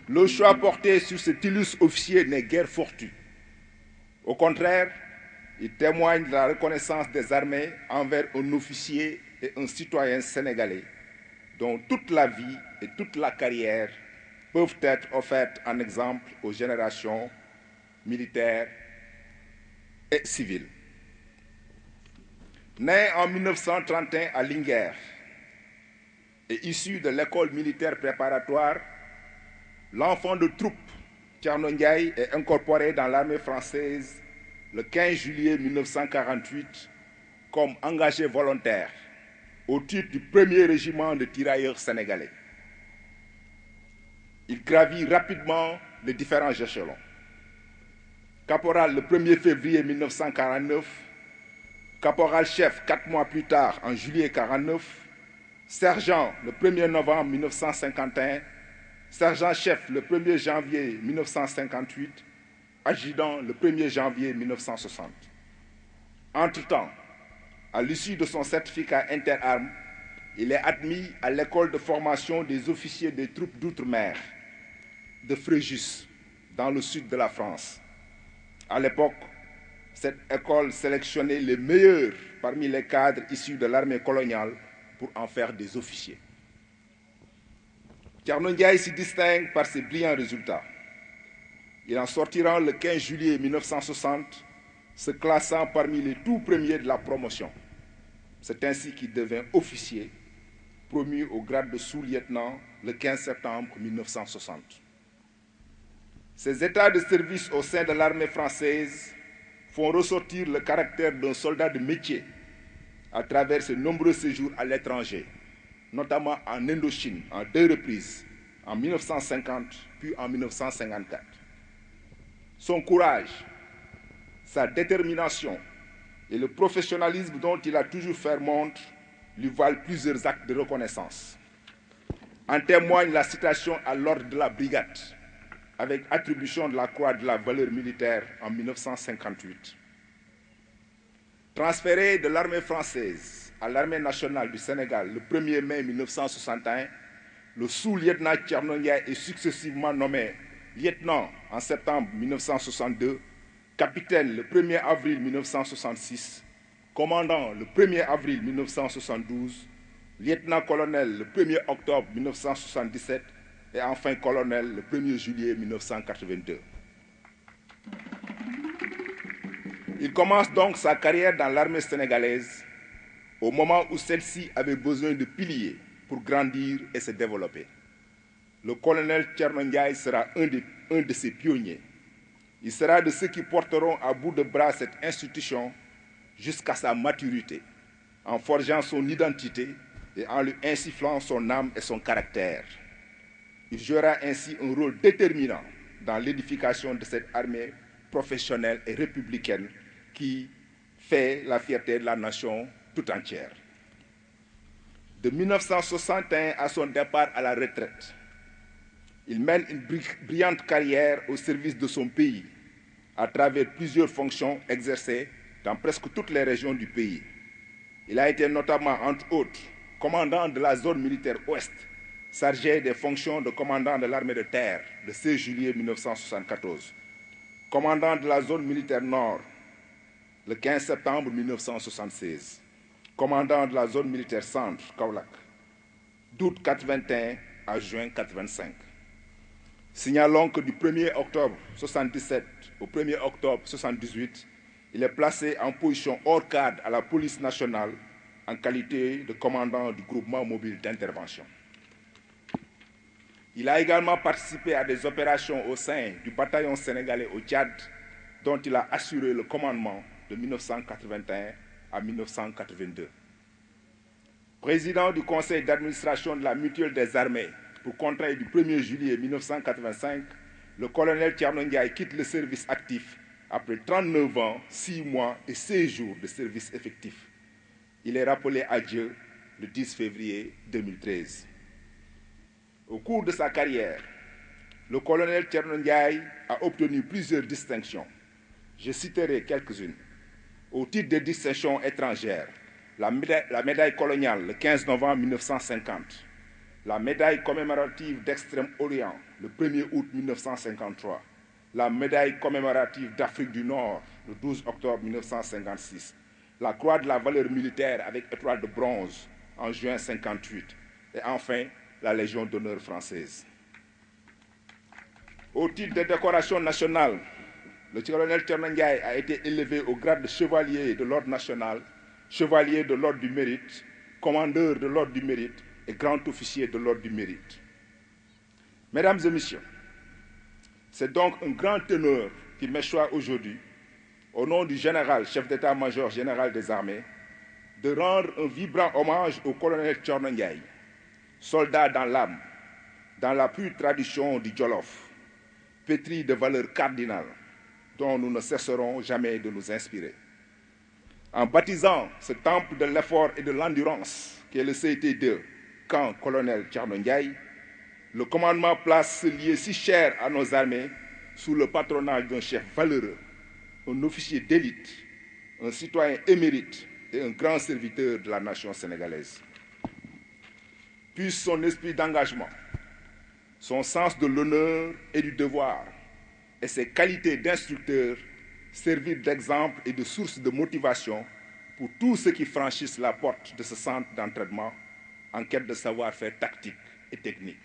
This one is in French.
le choix porté sur cet illustre officier n'est guère fortuit. Au contraire, il témoigne de la reconnaissance des armées envers un officier et un citoyen sénégalais dont toute la vie et toute la carrière peuvent être offertes en exemple aux générations militaires et civiles. Né en 1931 à Linguère et issu de l'école militaire préparatoire, l'enfant de troupe Thierno Ndiaye est incorporé dans l'armée française le 15 juillet 1948 comme engagé volontaire au titre du 1er régiment de tirailleurs sénégalais. Il gravit rapidement les différents échelons. Caporal le 1er février 1949, caporal-chef 4 mois plus tard en juillet 1949, sergent le 1er novembre 1951, sergent-chef le 1er janvier 1958, adjudant le 1er janvier 1960. Entre-temps, à l'issue de son certificat interarmes, il est admis à l'école de formation des officiers des troupes d'outre-mer de Fréjus, dans le sud de la France. À l'époque, cette école sélectionnait les meilleurs parmi les cadres issus de l'armée coloniale pour en faire des officiers. Thierno Ndiaye s'y distingue par ses brillants résultats. Il en sortira le 15 juillet 1960, se classant parmi les tout premiers de la promotion. C'est ainsi qu'il devint officier, promu au grade de sous-lieutenant le 15 septembre 1960. Ses états de service au sein de l'armée française font ressortir le caractère d'un soldat de métier à travers ses nombreux séjours à l'étranger, notamment en Indochine en 2 reprises, en 1950 puis en 1954. Son courage, sa détermination et le professionnalisme dont il a toujours fait montre lui valent plusieurs actes de reconnaissance. En témoigne la citation à l'ordre de la brigade, avec attribution de la croix de la valeur militaire en 1958. Transféré de l'armée française à l'armée nationale du Sénégal le 1er mai 1961, le sous-lieutenant Thierno Ndiaye est successivement nommé lieutenant en septembre 1962, capitaine le 1er avril 1966, commandant le 1er avril 1972, lieutenant-colonel le 1er octobre 1977 et enfin colonel le 1er juillet 1982. Il commence donc sa carrière dans l'armée sénégalaise au moment où celle-ci avait besoin de piliers pour grandir et se développer. Le colonel Thierno Ndiaye sera un de ses pionniers. Il sera de ceux qui porteront à bout de bras cette institution jusqu'à sa maturité, en forgeant son identité et en lui insufflant son âme et son caractère. Il jouera ainsi un rôle déterminant dans l'édification de cette armée professionnelle et républicaine qui fait la fierté de la nation tout entière. De 1961 à son départ à la retraite, il mène une brillante carrière au service de son pays, à travers plusieurs fonctions exercées dans presque toutes les régions du pays. Il a été notamment, entre autres, commandant de la zone militaire ouest, chargé des fonctions de commandant de l'armée de terre le 16 juillet 1974, commandant de la zone militaire nord le 15 septembre 1976, commandant de la zone militaire centre, Kaolack, d'août 81 à juin 85. Signalons que du 1er octobre 1977 au 1er octobre 1978, il est placé en position hors cadre à la police nationale en qualité de commandant du groupement mobile d'intervention. Il a également participé à des opérations au sein du bataillon sénégalais au Tchad, dont il a assuré le commandement de 1981 à 1982. Président du conseil d'administration de la Mutuelle des armées pour contrat du 1er juillet 1985, le colonel Thierno Ndiaye quitte le service actif après 39 ans, 6 mois et 16 jours de service effectif. Il est rappelé à Dieu le 10 février 2013. Au cours de sa carrière, le colonel Thierno Ndiaye a obtenu plusieurs distinctions. Je citerai quelques-unes. Au titre des distinctions étrangères, la médaille coloniale le 15 novembre 1950, la médaille commémorative d'Extrême-Orient, le 1er août 1953, la médaille commémorative d'Afrique du Nord, le 12 octobre 1956, la croix de la valeur militaire avec étoile de bronze en juin 1958, et enfin la Légion d'honneur française. Au titre des décorations nationales, le colonel Thierno Ndiaye a été élevé au grade de chevalier de l'ordre national, chevalier de l'ordre du mérite, commandeur de l'ordre du mérite et grand officier de l'ordre du mérite. Mesdames et messieurs, c'est donc un grand honneur qui m'échoit aujourd'hui, au nom du général, chef d'état-major général des armées, de rendre un vibrant hommage au colonel Thierno Ndiaye, soldat dans l'âme, dans la pure tradition du Jolof, pétri de valeurs cardinales dont nous ne cesserons jamais de nous inspirer. En baptisant ce temple de l'effort et de l'endurance qui est le CT2, camp colonel Thierno Ndiaye, le commandement place ce lieu si cher à nos armées sous le patronage d'un chef valeureux, un officier d'élite, un citoyen émérite et un grand serviteur de la nation sénégalaise. Puisse son esprit d'engagement, son sens de l'honneur et du devoir et ses qualités d'instructeur servir d'exemple et de source de motivation pour tous ceux qui franchissent la porte de ce centre d'entraînement en quête de savoir-faire tactique et technique.